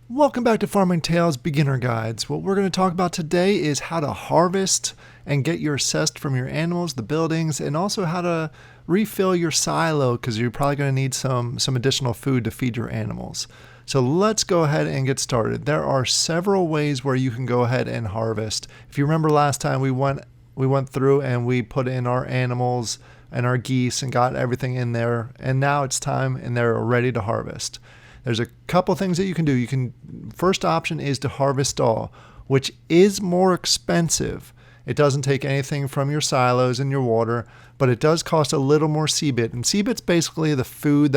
Welcome back to Farming Tales Beginner Guides. What we're going to talk about today is how to harvest and get your SEST from your animals, the buildings, and also how to refill your silo because you're probably going to need some additional food to feed your animals. So let's go ahead and get started. There are several ways where you can go ahead and harvest. If you remember last time we went through and we put in our animals and our geese and got everything in there, and now it's time and they're ready to harvest. There's a couple things that you can do. First option is to harvest all, which is more expensive. It doesn't take anything from your silos and your water, but it does cost a little more CBIT. And CBIT's basically the food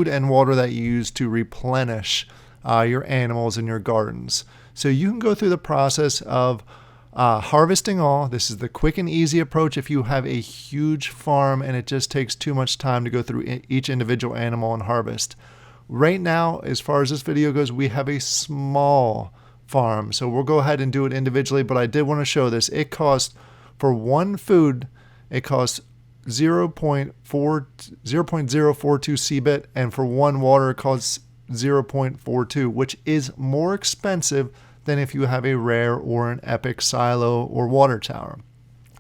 and water that you use to replenish your animals in your gardens. So you can go through the process of harvesting all. This is the quick and easy approach if you have a huge farm and it just takes too much time to go through each individual animal and harvest. Right now, as far as this video goes, we have a small farm, so we'll go ahead and do it individually, but I did want to show this. It costs, for one food, it costs 0.042 CBIT, and for one water, it costs 0.42, which is more expensive than if you have a rare or an epic silo or water tower.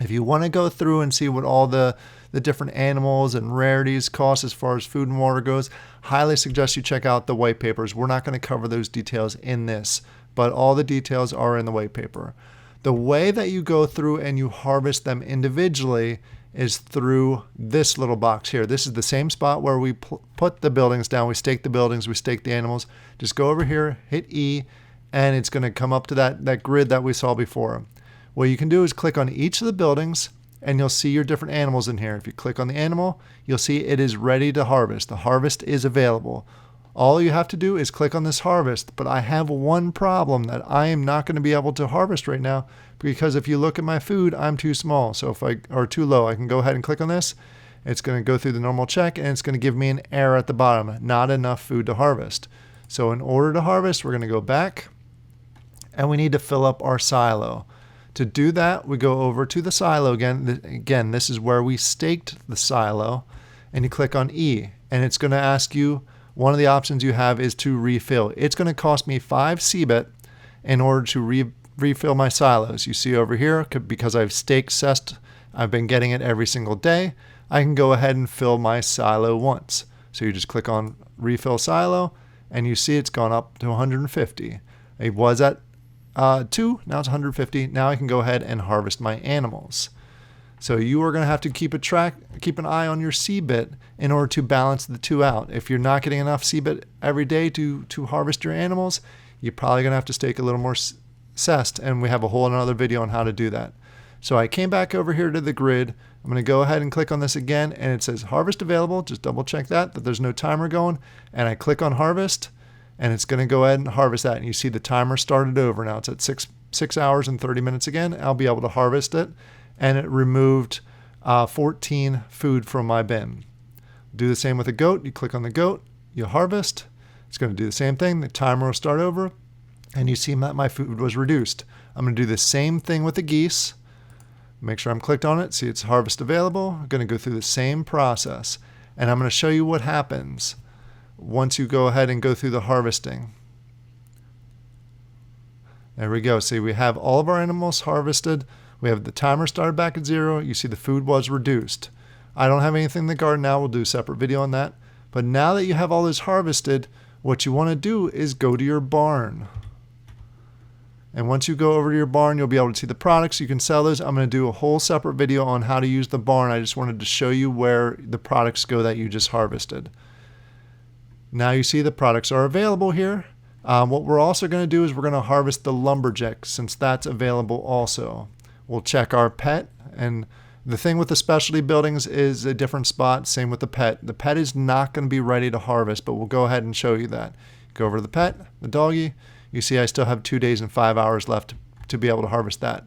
If you want to go through and see what all the different animals and rarities cost as far as food and water goes, highly suggest you check out the white papers. We're not going to cover those details in this, but all the details are in the white paper. The way that you go through and you harvest them individually is through this little box here. This is the same spot where we put the buildings down. We stake the buildings, we stake the animals. Just go over here, hit E, and it's going to come up to that grid that we saw before. What you can do is click on each of the buildings and you'll see your different animals in here. If you click on the animal, you'll see it is ready to harvest. The harvest is available. All you have to do is click on this harvest, but I have one problem that I am not going to be able to harvest right now because if you look at my food, I'm too small. So or too low, I can go ahead and click on this. It's going to go through the normal check and it's going to give me an error at the bottom, not enough food to harvest. So in order to harvest, we're going to go back and we need to fill up our silo. To do that, we go over to the silo again. Again, this is where we staked the silo, and you click on E, and it's going to ask you, one of the options you have is to refill. It's going to cost me 5 CBIT in order to refill my silos. You see over here, because I've staked SEST, I've been getting it every single day, I can go ahead and fill my silo once. So you just click on refill silo, and you see it's gone up to 150. It was at 2, now it's 150. Now I can go ahead and harvest my animals. So you are going to have to keep an eye on your CBIT in order to balance the two out. If you're not getting enough CBIT every day to harvest your animals, you're probably going to have to stake a little more SEST, and we have a whole another video on how to do that. So I came back over here to the grid. I'm going to go ahead and click on this again, and it says harvest available. Just double check that there's no timer going, and I click on harvest. And it's going to go ahead and harvest that. And you see the timer started over. Now it's at 6 hours and 30 minutes again. I'll be able to harvest it. And it removed 14 food from my bin. Do the same with a goat. You click on the goat, you harvest. It's going to do the same thing. The timer will start over. And you see that my food was reduced. I'm going to do the same thing with the geese. Make sure I'm clicked on it. See it's harvest available. I'm going to go through the same process. And I'm going to show you what happens once you go ahead and go through the harvesting. There we go. See, we have all of our animals harvested. We have the timer started back at 0. You see the food was reduced. I don't have anything in the garden now. We'll do a separate video on that. But now that you have all this harvested, what you want to do is go to your barn. And once you go over to your barn, you'll be able to see the products. You can sell those. I'm going to do a whole separate video on how to use the barn. I just wanted to show you where the products go that you just harvested. Now you see the products are available here. What we're also going to do is we're going to harvest the lumberjack since that's available also. We'll check our pet, and the thing with the specialty buildings is a different spot. Same with the pet. The pet is not going to be ready to harvest, but we'll go ahead and show you that. Go over to the pet, the doggy. You see I still have 2 days and 5 hours left to be able to harvest that.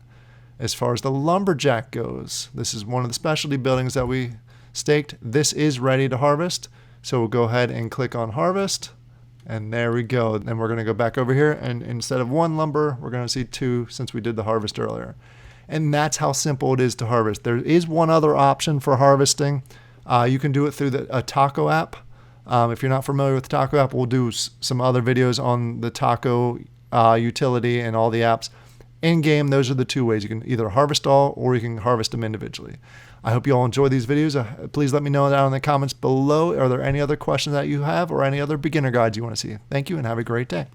As far as the lumberjack goes, this is one of the specialty buildings that we staked. This is ready to harvest. So we'll go ahead and click on harvest, and there we go. Then we're going to go back over here, and instead of 1 lumber, we're going to see 2 since we did the harvest earlier. And that's how simple it is to harvest. There is one other option for harvesting. You can do it through a taco app. If you're not familiar with the Taco app, we'll do some other videos on the Taco utility and all the apps. In game, those are the two ways. You can either harvest all or you can harvest them individually. I hope you all enjoy these videos. Please let me know down in the comments below. Are there any other questions that you have or any other beginner guides you want to see? Thank you and have a great day.